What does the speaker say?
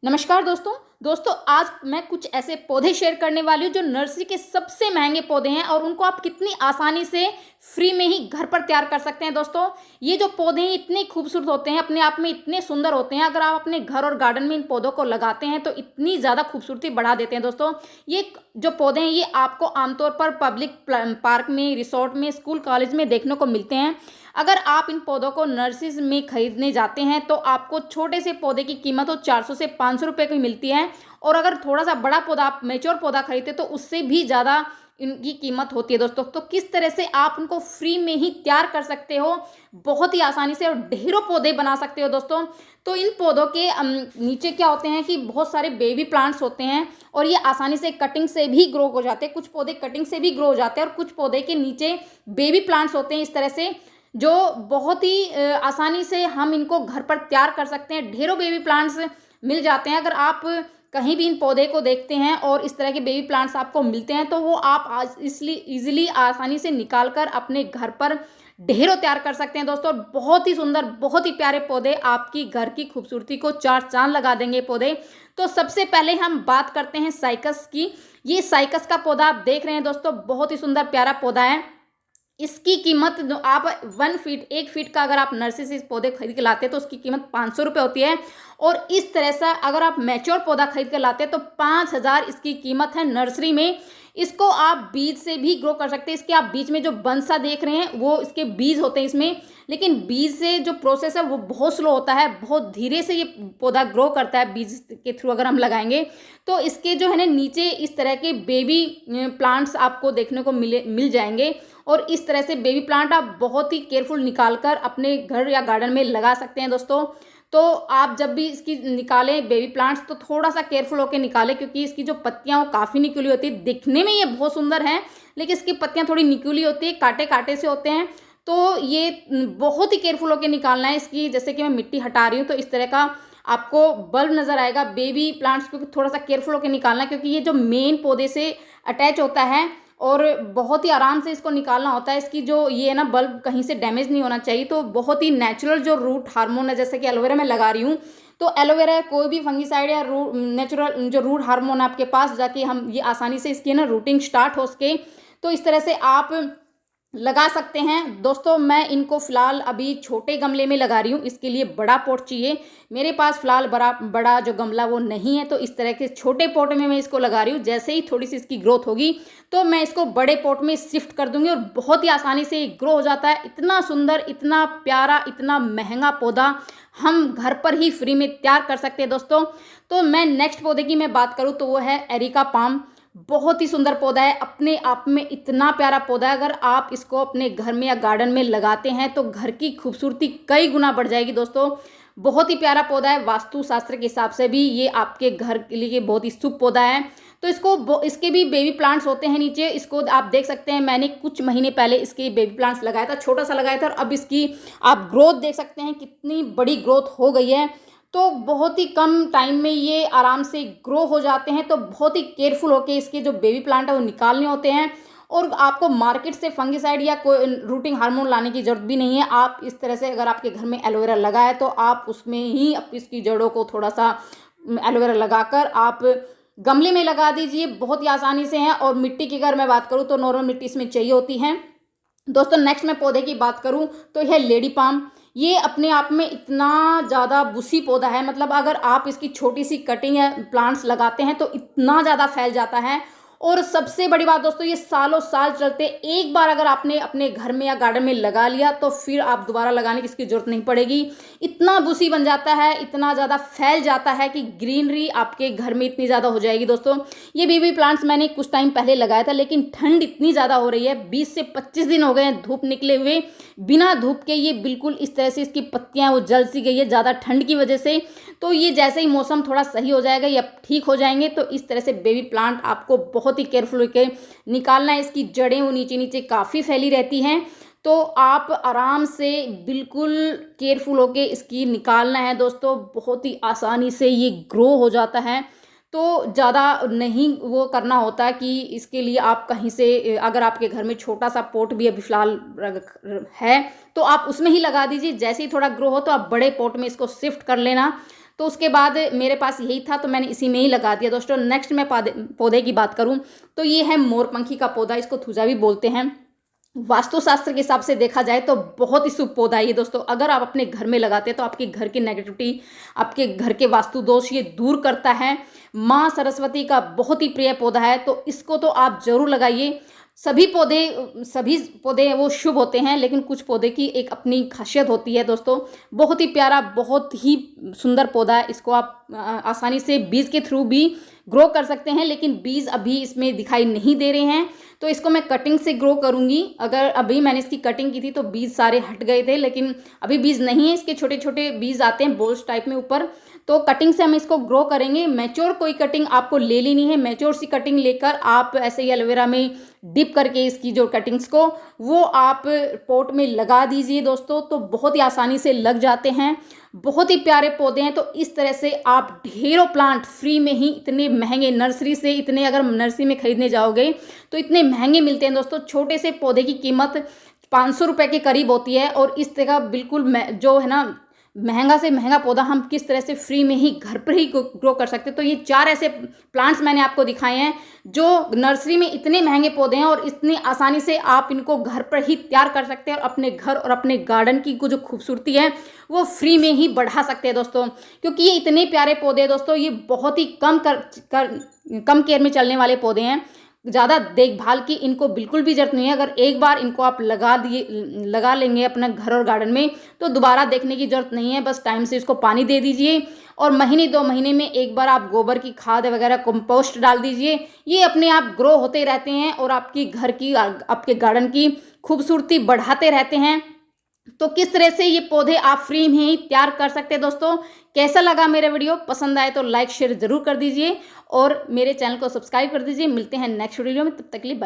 नमस्कार दोस्तों। आज मैं कुछ ऐसे पौधे शेयर करने वाली हूँ जो नर्सरी के सबसे महंगे पौधे हैं और उनको आप कितनी आसानी से फ्री में ही घर पर तैयार कर सकते हैं। दोस्तों, ये जो पौधे हैं इतने खूबसूरत होते हैं, अपने आप में इतने सुंदर होते हैं। अगर आप अपने घर और गार्डन में इन पौधों को लगाते हैं तो इतनी ज़्यादा खूबसूरती बढ़ा देते हैं। दोस्तों, ये जो पौधे हैं ये आपको आमतौर पर पब्लिक पार्क में, रिसोर्ट में, स्कूल कॉलेज में देखने को मिलते हैं। अगर आप इन पौधों को नर्सरी में खरीदने जाते हैं तो आपको छोटे से पौधे की कीमत तो 400 से 500 रुपये की मिलती है, और अगर थोड़ा सा बड़ा पौधा, आप मेच्योर पौधा खरीदते तो उससे भी ज़्यादा इनकी कीमत होती है। दोस्तों, तो किस तरह से आप उनको फ्री में ही तैयार कर सकते हो, बहुत ही आसानी से, और ढेरों पौधे बना सकते हो। दोस्तों, तो इन पौधों के नीचे क्या होते हैं कि बहुत सारे बेबी प्लांट्स होते हैं और ये आसानी से कटिंग से भी ग्रो हो जाते हैं। कुछ पौधे कटिंग से भी ग्रो हो जाते हैं और कुछ पौधे के नीचे बेबी प्लांट्स होते हैं इस तरह से, जो बहुत ही आसानी से हम इनको घर पर तैयार कर सकते हैं। ढेरों बेबी प्लांट्स मिल जाते हैं। अगर आप कहीं भी इन पौधे को देखते हैं और इस तरह के बेबी प्लांट्स आपको मिलते हैं तो वो आप आज इसलिए ईजिली आसानी से निकाल कर अपने घर पर ढेरों तैयार कर सकते हैं। दोस्तों, बहुत ही सुंदर, बहुत ही प्यारे पौधे आपकी घर की खूबसूरती को चार चांद लगा देंगे पौधे। तो सबसे पहले हम बात करते हैं साइकस की। ये साइकस का पौधा आप देख रहे हैं दोस्तों, बहुत ही सुंदर प्यारा पौधा है। इसकी कीमत जो आप 1 फीट, 1 फीट का अगर आप नर्सरी से इस पौधे खरीद के लाते हैं तो उसकी कीमत 500 रुपये होती है। और इस तरह से अगर आप मैच्योर पौधा खरीद कर लाते हैं तो 5000 इसकी कीमत है नर्सरी में। इसको आप बीज से भी ग्रो कर सकते हैं। इसके आप बीच में जो बंसा देख रहे हैं वो इसके बीज होते हैं इसमें, लेकिन बीज से जो प्रोसेस है वो बहुत स्लो होता है, बहुत धीरे से ये पौधा ग्रो करता है बीज के थ्रू अगर हम लगाएंगे। तो इसके जो है ना नीचे इस तरह के बेबी प्लांट्स आपको देखने को मिल जाएंगे, और इस तरह से बेबी प्लांट आप बहुत ही केयरफुल निकाल कर अपने घर या गार्डन में लगा सकते हैं। दोस्तों, तो आप जब भी इसकी निकालें बेबी प्लांट्स तो थोड़ा सा केयरफुल होकर निकालें, क्योंकि इसकी जो पत्तियां वो काफ़ी निकली होती है। दिखने में ये बहुत सुंदर है लेकिन इसकी पत्तियां थोड़ी निकली होती है, कांटे कांटे से होते हैं। तो ये बहुत ही केयरफुल होकर निकालना है इसकी। जैसे कि मैं मिट्टी हटा रही हूँ तो इस तरह का आपको बल्ब नज़र आएगा बेबी प्लांट्स, क्योंकि थोड़ा सा केयरफुल होकर निकालना है, क्योंकि ये जो मेन पौधे से अटैच होता है और बहुत ही आराम से इसको निकालना होता है। इसकी जो ये है ना बल्ब कहीं से डैमेज नहीं होना चाहिए। तो बहुत ही नेचुरल जो रूट हार्मोन है, जैसे कि एलोवेरा मैं लगा रही हूँ, तो एलोवेरा कोई भी फंगीसाइड या नेचुरल जो रूट हार्मोन है आपके पास जाके हम ये आसानी से इसकी ना रूटिंग स्टार्ट हो सके, तो इस तरह से आप लगा सकते हैं। दोस्तों, मैं इनको फ़िलहाल अभी छोटे गमले में लगा रही हूँ, इसके लिए बड़ा पॉट चाहिए। मेरे पास फ़िलहाल बड़ा जो गमला वो नहीं है, तो इस तरह के छोटे पॉट में मैं इसको लगा रही हूँ। जैसे ही थोड़ी सी इसकी ग्रोथ होगी तो मैं इसको बड़े पॉट में शिफ्ट कर दूँगी और बहुत ही आसानी से ये ग्रो हो जाता है। इतना सुंदर, इतना प्यारा, इतना महंगा पौधा हम घर पर ही फ्री में तैयार कर सकते हैं। दोस्तों, तो मैं नेक्स्ट पौधे की मैं बात करूँ तो वो है एरिका पाम। बहुत ही सुंदर पौधा है, अपने आप में इतना प्यारा पौधा है। अगर आप इसको अपने घर में या गार्डन में लगाते हैं तो घर की खूबसूरती कई गुना बढ़ जाएगी। दोस्तों, बहुत ही प्यारा पौधा है। वास्तु शास्त्र के हिसाब से भी ये आपके घर के लिए बहुत ही शुभ पौधा है। तो इसके भी बेबी प्लांट्स होते हैं नीचे, इसको आप देख सकते हैं। मैंने कुछ महीने पहले इसके बेबी प्लांट्स लगाया था, छोटा सा लगाया था, और अब इसकी आप ग्रोथ देख सकते हैं कितनी बड़ी ग्रोथ हो गई है। तो बहुत ही कम टाइम में ये आराम से ग्रो हो जाते हैं। तो बहुत ही केयरफुल होके इसके जो बेबी प्लांट है वो निकालने होते हैं, और आपको मार्केट से फंगीसाइड या कोई रूटिंग हार्मोन लाने की ज़रूरत भी नहीं है। आप इस तरह से अगर आपके घर में एलोवेरा लगा है तो आप उसमें ही इसकी जड़ों को थोड़ा सा एलोवेरा लगाकर आप गमले में लगा दीजिए, बहुत ही आसानी से हैं। और मिट्टी की अगर मैं बात करूँ तो नॉर्मल मिट्टी इसमें चाहिए होती है। दोस्तों, नेक्स्ट मैं पौधे की बात करूं तो यह लेडी पाम। ये अपने आप में इतना ज़्यादा बुशी पौधा है, मतलब अगर आप इसकी छोटी सी कटिंग या प्लांट्स लगाते हैं तो इतना ज़्यादा फैल जाता है। और सबसे बड़ी बात दोस्तों, ये सालों साल चलते। एक बार अगर आपने अपने घर में या गार्डन में लगा लिया तो फिर आप दोबारा लगाने की इसकी जरूरत नहीं पड़ेगी। इतना बुशी बन जाता है, इतना ज़्यादा फैल जाता है कि ग्रीनरी आपके घर में इतनी ज़्यादा हो जाएगी। दोस्तों, ये बेबी प्लांट्स मैंने कुछ टाइम पहले लगाया था, लेकिन ठंड इतनी ज़्यादा हो रही है, 20 से 25 दिन हो गए हैं धूप निकले हुए। बिना धूप के ये बिल्कुल इस तरह से इसकी पत्तियाँ वो जल सी गई है ज़्यादा ठंड की वजह से। तो ये जैसे ही मौसम थोड़ा सही हो जाएगा या ठीक हो जाएंगे तो इस तरह से बेबी प्लांट आपको बहुत ही केयरफुल होकर निकालना है। इसकी जड़ें वो नीचे नीचे काफ़ी फैली रहती हैं, तो आप आराम से बिल्कुल केयरफुल होके इसकी निकालना है। दोस्तों, बहुत ही आसानी से ये ग्रो हो जाता है। तो ज़्यादा नहीं वो करना होता कि इसके लिए आप कहीं से, अगर आपके घर में छोटा सा पॉट भी अभी फ़िलहाल है तो आप उसमें ही लगा दीजिए। जैसे ही थोड़ा ग्रो हो तो आप बड़े पॉट में इसको शिफ्ट कर लेना। तो उसके बाद मेरे पास यही था तो मैंने इसी में ही लगा दिया दोस्तों। नेक्स्ट मैं पौधे की बात करूँ तो ये है मोरपंखी का पौधा, इसको थूजा भी बोलते हैं। वास्तुशास्त्र के हिसाब से देखा जाए तो बहुत ही शुभ पौधा है ये दोस्तों। अगर आप अपने घर में लगाते हैं तो आपके घर की नेगेटिविटी, आपके घर के वास्तु दोष ये दूर करता है। माँ सरस्वती का बहुत ही प्रिय पौधा है, तो इसको तो आप जरूर लगाइए। सभी पौधे वो शुभ होते हैं, लेकिन कुछ पौधे की एक अपनी खासियत होती है दोस्तों। बहुत ही प्यारा, बहुत ही सुंदर पौधा है। इसको आप आसानी से बीज के थ्रू भी ग्रो कर सकते हैं, लेकिन बीज अभी इसमें दिखाई नहीं दे रहे हैं, तो इसको मैं कटिंग से ग्रो करूंगी। अगर अभी मैंने इसकी कटिंग की थी तो बीज सारे हट गए थे, लेकिन अभी बीज नहीं है, इसके छोटे छोटे बीज आते हैं बोल्स टाइप में ऊपर, तो कटिंग से हम इसको ग्रो करेंगे। मैच्योर कोई कटिंग आपको ले लेनी है, मैच्योर सी कटिंग लेकर आप ऐसे ही एलोवेरा में डिप करके इसकी जो कटिंग्स को वो आप पॉट में लगा दीजिए दोस्तों, तो बहुत ही आसानी से लग जाते हैं। बहुत ही प्यारे पौधे हैं। तो इस तरह से आप ढेरों प्लांट फ्री में ही, इतने महंगे नर्सरी से, इतने अगर नर्सरी में खरीदने जाओगे तो इतने महंगे मिलते हैं दोस्तों। छोटे से पौधे की कीमत 500 रुपये के करीब होती है, और इस तरह बिल्कुल जो है ना महंगा से महंगा पौधा हम किस तरह से फ्री में ही घर पर ही ग्रो कर सकते हैं। तो ये 4 ऐसे प्लांट्स मैंने आपको दिखाए हैं जो नर्सरी में इतने महंगे पौधे हैं, और इतनी आसानी से आप इनको घर पर ही तैयार कर सकते हैं, और अपने घर और अपने गार्डन की जो खूबसूरती है वो फ्री में ही बढ़ा सकते हैं दोस्तों। क्योंकि ये इतने प्यारे पौधे हैं दोस्तों, ये बहुत ही कम केयर में चलने वाले पौधे हैं। ज़्यादा देखभाल की इनको बिल्कुल भी जरूरत नहीं है। अगर एक बार इनको आप लगा लेंगे अपने घर और गार्डन में, तो दोबारा देखने की जरूरत नहीं है। बस टाइम से इसको पानी दे दीजिए, और महीने 2 महीने में एक बार आप गोबर की खाद वगैरह कंपोस्ट डाल दीजिए। ये अपने आप ग्रो होते रहते हैं और आपकी घर की, आपके गार्डन की खूबसूरती बढ़ाते रहते हैं। तो किस तरह से ये पौधे आप फ्री में ही तैयार कर सकते हैं दोस्तों। कैसा लगा मेरा वीडियो? पसंद आए तो लाइक शेयर जरूर कर दीजिए, और मेरे चैनल को सब्सक्राइब कर दीजिए। मिलते हैं नेक्स्ट वीडियो में, तब तक के लिए बाय।